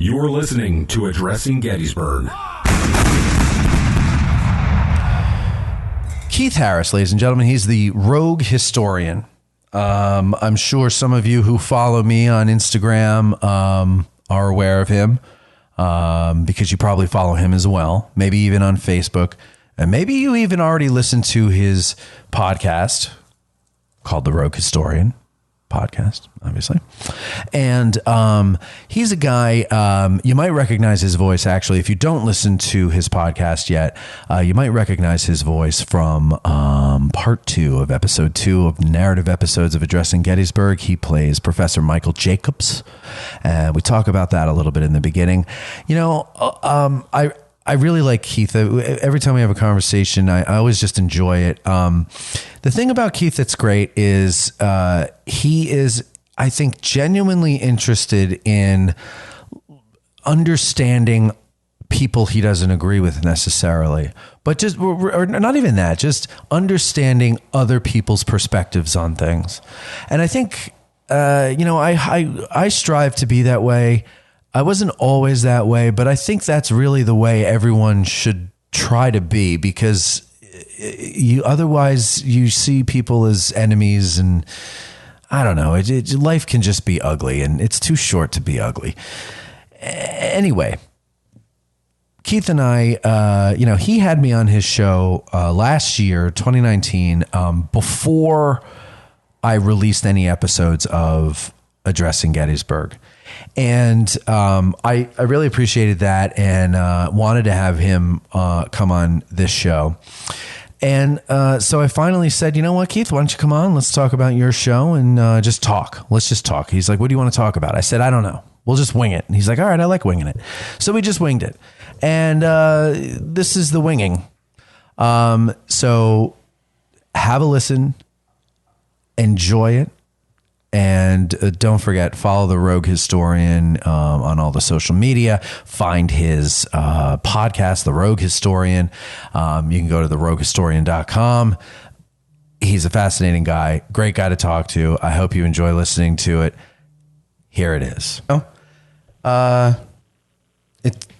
You're listening to Addressing Gettysburg. Keith Harris, ladies and gentlemen, he's the rogue historian. I'm sure some of you who follow me on Instagram are aware of him because you probably follow him as well, maybe even on Facebook. And maybe you even already listened to his podcast called The Rogue Historian Podcast, obviously. And he's a guy, you might recognize his voice, actually. If you don't listen to his podcast yet, you might recognize his voice from part 2 of episode 2 of narrative episodes of Addressing Gettysburg. He plays Professor Michael Jacobs. And we talk about that a little bit in the beginning. You know, I really like Keith. Every time we have a conversation, I always just enjoy it. The thing about Keith that's great is he is, I think, genuinely interested in understanding people he doesn't agree with necessarily, but just, or not even that, just understanding other people's perspectives on things. And I think, I strive to be that way. I wasn't always that way, but I think that's really the way everyone should try to be, because otherwise you see people as enemies, and I don't know, life can just be ugly, and it's too short to be ugly. Anyway, Keith and I, he had me on his show last year, 2019, before I released any episodes of Addressing Gettysburg. And I really appreciated that, and wanted to have him come on this show. And so I finally said, you know what, Keith, why don't you come on? Let's talk about your show and just talk. Let's just talk. He's like, what do you want to talk about? I said, I don't know. We'll just wing it. And he's like, all right, I like winging it. So we just winged it. And this is the winging. So have a listen. Enjoy it. And don't forget, follow the Rogue Historian on all the social media. Find his podcast, The Rogue Historian. You can go to theroguehistorian.com. He's a fascinating guy, great guy to talk to. I hope you enjoy listening to it. Here it is.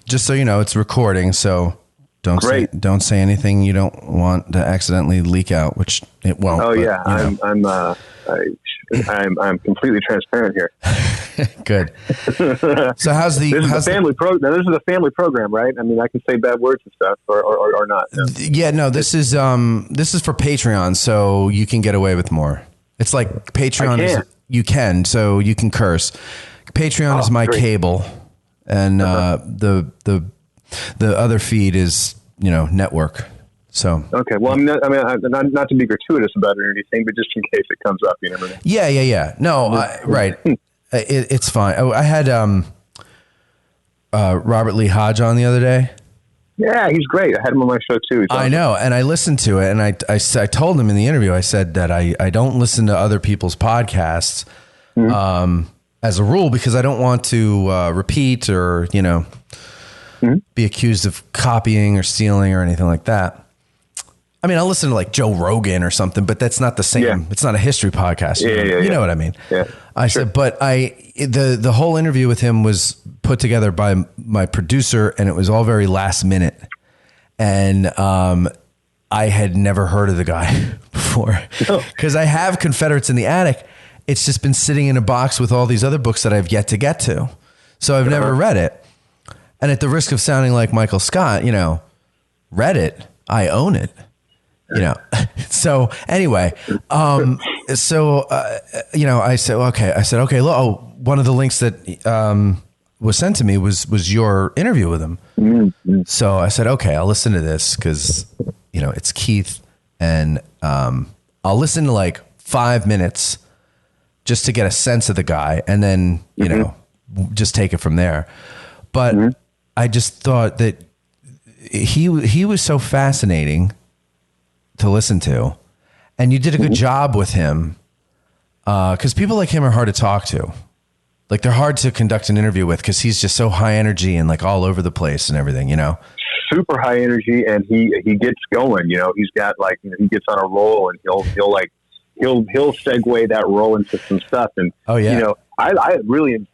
Just so you know, it's recording, so don't say anything you don't want to accidentally leak out, which it won't. Oh, but, yeah, I'm completely transparent here. Good. So how's the? This is a family program. This is a family program, right? I mean, I can say bad words and stuff, or not. No. Yeah, no. This is for Patreon, so you can get away with more. It's like Patreon. You can, so you can curse. Patreon is my cable, and the other feed is network. So okay, well, not to be gratuitous about it or anything, but just in case it comes up, you never know. Yeah. No, right. It's fine. I had Robert Lee Hodge on the other day. Yeah, he's great. I had him on my show too. I know, and I listened to it, and I told him in the interview, I said that I don't listen to other people's podcasts as a rule, because I don't want to repeat or be accused of copying or stealing or anything like that. I mean, I'll listen to like Joe Rogan or something, but that's not the same. Yeah. It's not a history podcast. You know what I mean? Yeah. I said, but the whole interview with him was put together by my producer, and it was all very last minute. And I had never heard of the guy before, because I have Confederates in the Attic. It's just been sitting in a box with all these other books that I've yet to get to. So I've never read it. And at the risk of sounding like Michael Scott, read it. I own it. So anyway, I said, okay. One of the links that was sent to me was your interview with him. Mm-hmm. So I said, okay, I'll listen to this because, it's Keith, and I'll listen to like 5 minutes just to get a sense of the guy, and then, just take it from there. But I just thought that he was so fascinating to listen to, and you did a good job with him, because people like him are hard to talk to. Like, they're hard to conduct an interview with, because he's just so high energy and like all over the place and everything, super high energy, and he gets going. He's got he gets on a roll, and he'll segue that roll into some stuff. And I really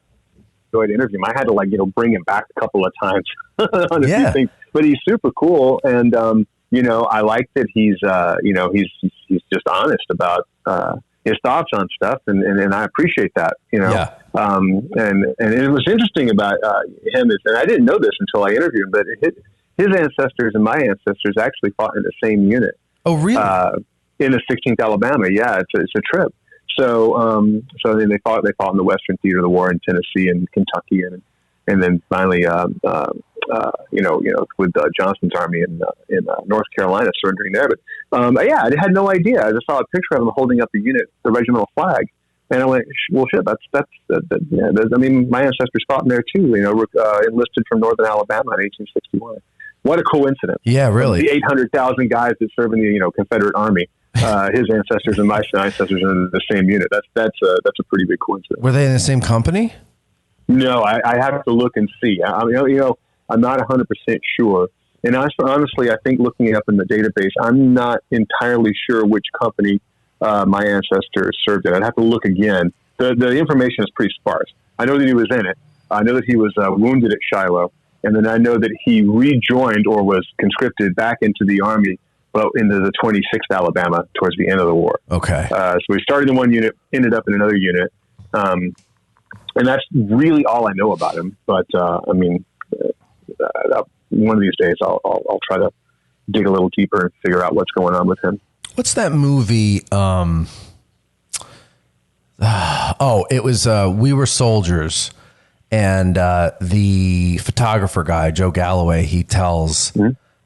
enjoyed interviewing him. I had to bring him back a couple of times on a few Yeah. things, but he's super cool. And, I like that he's just honest about, his thoughts on stuff. And I appreciate that, Yeah. and it was interesting about, him is, and I didn't know this until I interviewed him, but his ancestors and my ancestors actually fought in the same unit. Oh, really? In the 16th Alabama. Yeah, it's a trip. So then they fought in the Western Theater of the War in Tennessee and Kentucky, and then finally, with Johnston's army in North Carolina, surrendering there. But I had no idea. I just saw a picture of him holding up the regimental flag, and I went, well, shit, that's I mean, my ancestors fought in there too. Enlisted from Northern Alabama in 1861. What a coincidence! Yeah, really. The 800,000 guys that serve in the Confederate Army. His ancestors and my ancestors are in the same unit. That's a pretty big coincidence. Were they in the same company? No, I have to look and see. I'm not 100% sure. And honestly, I think looking it up in the database, I'm not entirely sure which company my ancestors served in. I'd have to look again. The information is pretty sparse. I know that he was in it. I know that he was wounded at Shiloh. And then I know that he rejoined or was conscripted back into the Army, into the 26th Alabama towards the end of the war. Okay. So he started in one unit, ended up in another unit. And that's really all I know about him. But, one of these days I'll try to dig a little deeper and figure out what's going on with him. What's that movie? It was We Were Soldiers. And the photographer guy, Joe Galloway, he tells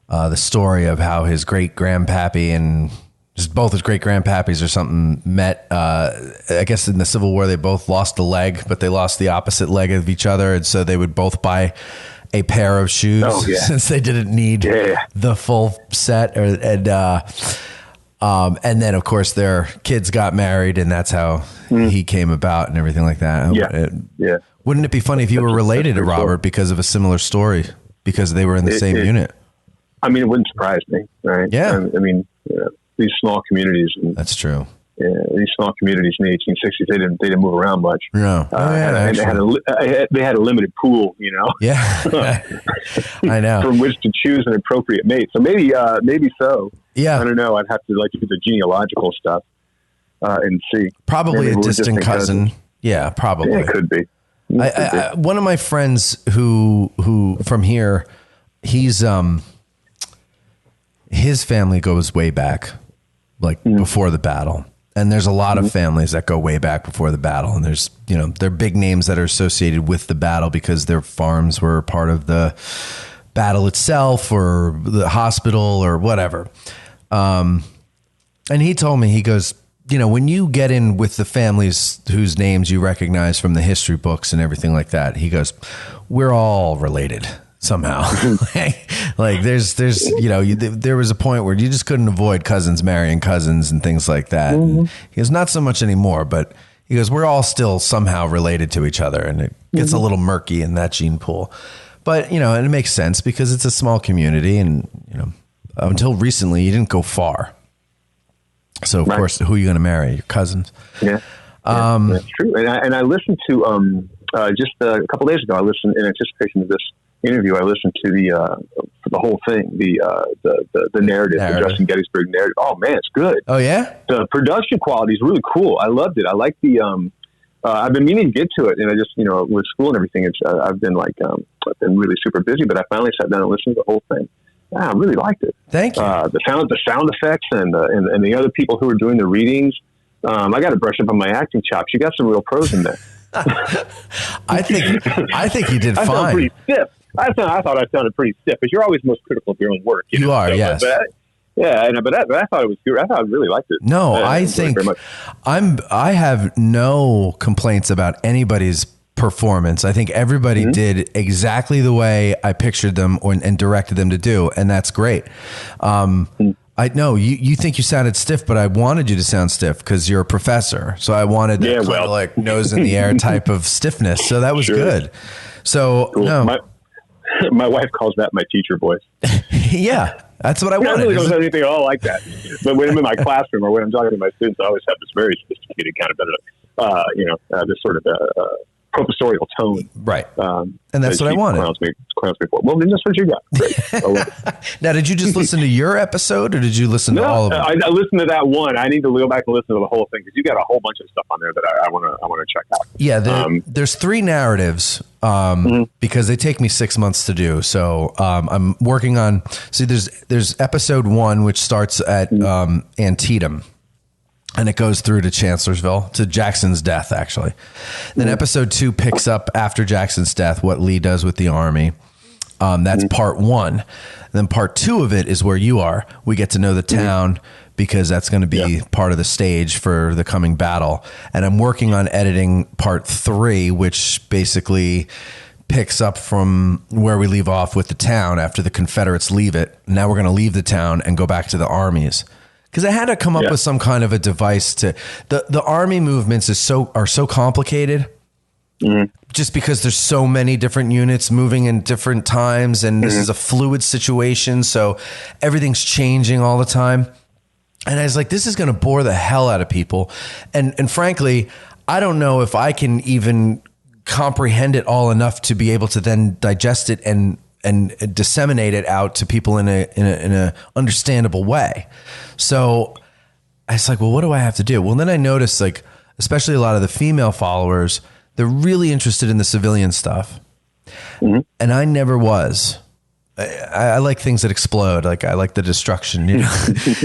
the story of how his great-grandpappy and just both his great-grandpappies or something met. I guess in the Civil War, they both lost a leg, but they lost the opposite leg of each other. And so they would both buy a pair of shoes since they didn't need the full set. And then, of course, their kids got married, and that's how he came about and everything like that. Yeah. Wouldn't it be funny if you were related to Robert because of a similar story, because they were in the same unit? I mean, it wouldn't surprise me, right? Yeah. I mean, these small communities. That's true. Yeah, these small communities in the 1860s, they didn't move around much. No. And they had a limited pool, Yeah. I know. From which to choose an appropriate mate. So maybe so. Yeah. I don't know. I'd have to do the genealogical stuff and see. Probably Maybe a distant cousin. Yeah, probably. Yeah, it could be. I one of my friends who from here, he's his family goes way back, like before the battle. And there's a lot of families that go way back before the battle. And there's, they're big names that are associated with the battle because their farms were part of the battle itself or the hospital or whatever. And he told me, he goes, when you get in with the families whose names you recognize from the history books and everything like that, he goes, we're all related somehow. like there's, there was a point where you just couldn't avoid cousins marrying cousins and things like that. And he goes, not so much anymore, but he goes, we're all still somehow related to each other, and it gets a little murky in that gene pool. But, and it makes sense because it's a small community, and, until recently you didn't go far. So of course, who are you going to marry? Your cousins. Yeah. That's true. And I listened to, just a couple of days ago, I listened in anticipation of this interview. I listened to the whole thing, the narrative, the Justin Gettysburg narrative. Oh man, it's good. Oh yeah. The production quality is really cool. I loved it. I like the, I've been meaning to get to it, and I just, with school and everything, I've been I've been really super busy, but I finally sat down and listened to the whole thing. I really liked it. Thank you. The sound effects and the other people who were doing the readings. I got to brush up on my acting chops. You got some real pros in there. I think you did I fine. sound pretty stiff. I thought I sounded pretty stiff, because you're always most critical of your own work. You are, yes. But I thought it was good. I thought I really liked it. No, I think I have no complaints about anybody's performance. I think everybody did exactly the way I pictured them and directed them to do, and that's great. I know you think you sounded stiff, but I wanted you to sound stiff because you're a professor. So I wanted that kind of like nose in the air type of stiffness. So that was good. So cool. No, my wife calls that my teacher voice. Yeah, that's what I wanted. I really don't say anything at all like that. But when I'm in my classroom or when I'm talking to my students, I always have this very sophisticated kind of, this sort of professorial tone. Right. And that's what I wanted. Crowns me for. Well, then that's what you got. Great. I love it. Now, did you just listen to your episode, or did you listen to all of them? I listened to that one. I need to go back and listen to the whole thing because you got a whole bunch of stuff on there that I want to check out. Yeah, there's 3 narratives because they take me 6 months to do. So I'm working on. See, there's episode 1, which starts at Antietam. And it goes through to Chancellorsville, to Jackson's death, actually. Then episode 2 picks up after Jackson's death, what Lee does with the army. That's part 1. Then part 2 of it is where you are. We get to know the town because that's going to be part of the stage for the coming battle. And I'm working on editing part 3, which basically picks up from where we leave off with the town after the Confederates leave it. Now we're going to leave the town and go back to the armies. Because I had to come up with some kind of a device to the army movements are so complicated, just because there's so many different units moving in different times, and this is a fluid situation, so everything's changing all the time. And I was like, this is going to bore the hell out of people, and frankly, I don't know if I can even comprehend it all enough to be able to then digest it and disseminate it out to people in a understandable way. So I was like, well, what do I have to do? Well, then I noticed, like, especially a lot of the female followers, they're really interested in the civilian stuff. And I never was. I like things that explode. Like, I like the destruction, you know?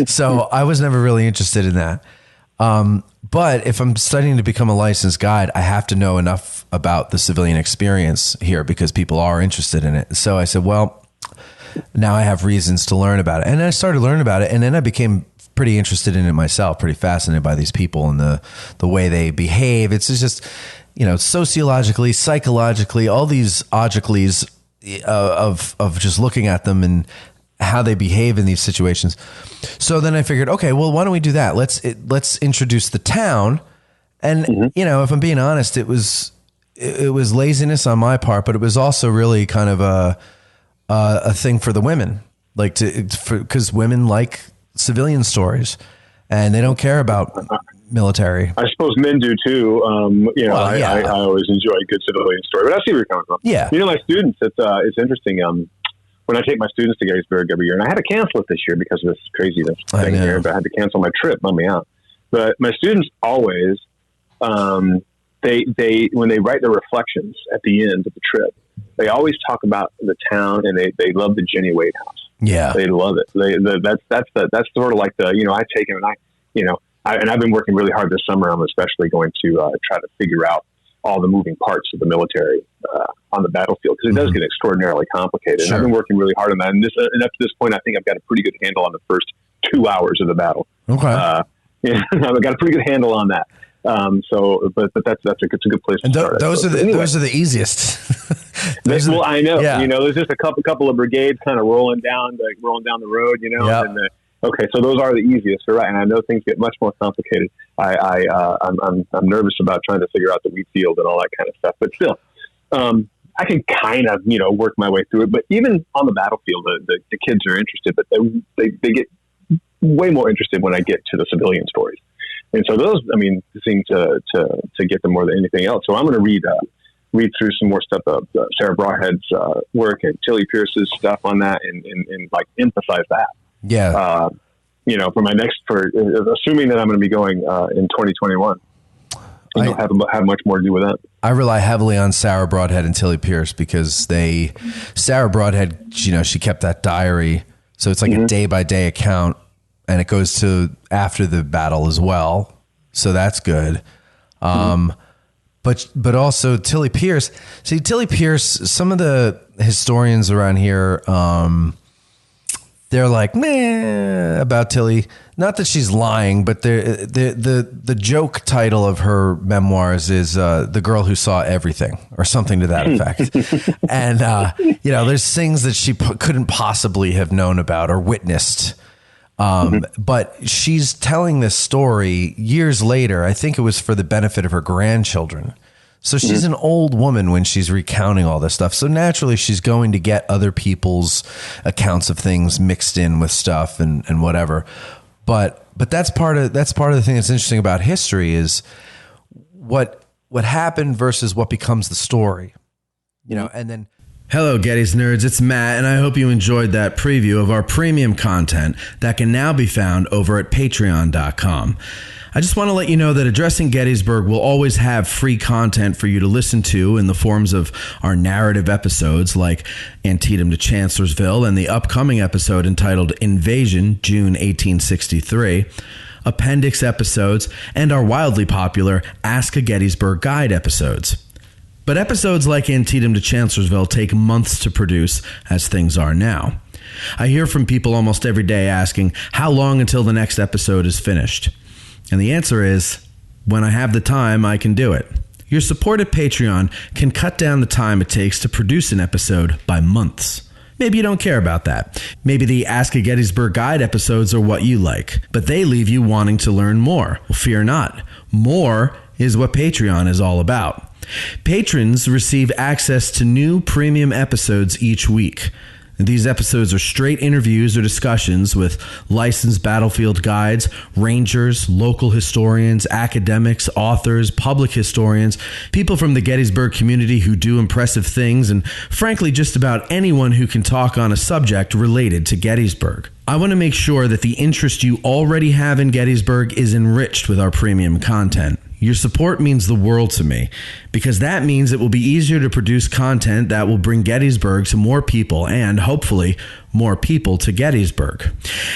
So I was never really interested in that. But if I'm studying to become a licensed guide, I have to know enough about the civilian experience here because people are interested in it. So I said, well, now I have reasons to learn about it. And I started learning about it. And then I became pretty interested in it myself, pretty fascinated by these people and the way they behave. It's just, you know, sociologically, psychologically, all these ogicles of just looking at them and how they behave in these situations. So then I figured, okay, well, why don't we do that? Let's introduce the town. And, you know, if I'm being honest, it was laziness on my part, but it was also really kind of a thing for the women, like because women like civilian stories and they don't care about military. I suppose men do too. You know, I always enjoy a good civilian story, but I see where you're coming from. Yeah. You know, my students, it's interesting. When I take my students to Gettysburg every year, and I had to cancel it this year because of this craziness thing here, but I had to cancel my trip, bummed me out. But my students always, they when they write their reflections at the end of the trip, they always talk about the town and they love the Jenny Wade House. Yeah, they love it. That's sort of like I take them and I've been working really hard this summer. I'm especially going to try to figure out all the moving parts of the military on the battlefield because it does get extraordinarily complicated. Sure. And I've been working really hard on that. And up to this point, I think I've got a pretty good handle on the first 2 hours of the battle. Okay, I've got a pretty good handle on that. But it's a good place to start. Those are the easiest. I know. Yeah. You know, there's just a couple of brigades kind of rolling down the road. You know, yep. and okay, so those are the easiest, right? And I know things get much more complicated. I'm nervous about trying to figure out the wheat field and all that kind of stuff. But still, I can kind of work my way through it. But even on the battlefield, the kids are interested, but they get way more interested when I get to the civilian stories. And so those, seem to get them more than anything else. So I'm going to read through some more stuff of Sarah Broadhead's work and Tilly Pierce's stuff on that, and like emphasize that. Yeah. For my assuming that I'm going to be going in 2021, have much more to do with that. I rely heavily on Sarah Broadhead and Tilly Pierce because Sarah Broadhead, she kept that diary. So it's like a day by day account, and it goes to after the battle as well. So that's good. But also Tilly Pierce. See, Tilly Pierce, some of the historians around here, they're like, meh, about Tilly. Not that she's lying, but the joke title of her memoirs is The Girl Who Saw Everything, or something to that effect. And, there's things that she couldn't possibly have known about or witnessed. But she's telling this story years later. I think it was for the benefit of her grandchildren. So she's an old woman when she's recounting all this stuff. So naturally she's going to get other people's accounts of things mixed in with stuff and whatever. But that's part of the thing that's interesting about history is what what happened versus what becomes the story, you know, and then. Hello, Getty's Nerds. It's Matt, and I hope you enjoyed that preview of our premium content that can now be found over at patreon.com. I just want to let you know that Addressing Gettysburg will always have free content for you to listen to in the forms of our narrative episodes like Antietam to Chancellorsville and the upcoming episode entitled Invasion, June 1863, appendix episodes, and our wildly popular Ask a Gettysburg Guide episodes. But episodes like Antietam to Chancellorsville take months to produce, as things are now. I hear from people almost every day asking how long until the next episode is finished. And the answer is, when I have the time, I can do it. Your support at Patreon can cut down the time it takes to produce an episode by months. Maybe you don't care about that. Maybe the Ask a Gettysburg Guide episodes are what you like, but they leave you wanting to learn more. Well, fear not. More is what Patreon is all about. Patrons receive access to new premium episodes each week. These episodes are straight interviews or discussions with licensed battlefield guides, rangers, local historians, academics, authors, public historians, people from the Gettysburg community who do impressive things, and frankly, just about anyone who can talk on a subject related to Gettysburg. I want to make sure that the interest you already have in Gettysburg is enriched with our premium content. Your support means the world to me, because that means it will be easier to produce content that will bring Gettysburg to more people and, hopefully, more people to Gettysburg.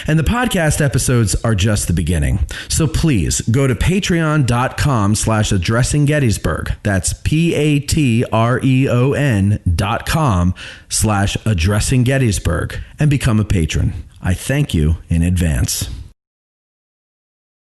And the podcast episodes are just the beginning. So please go to patreon.com/addressinggettysburg. That's patreon.com/addressinggettysburg and become a patron. I thank you in advance.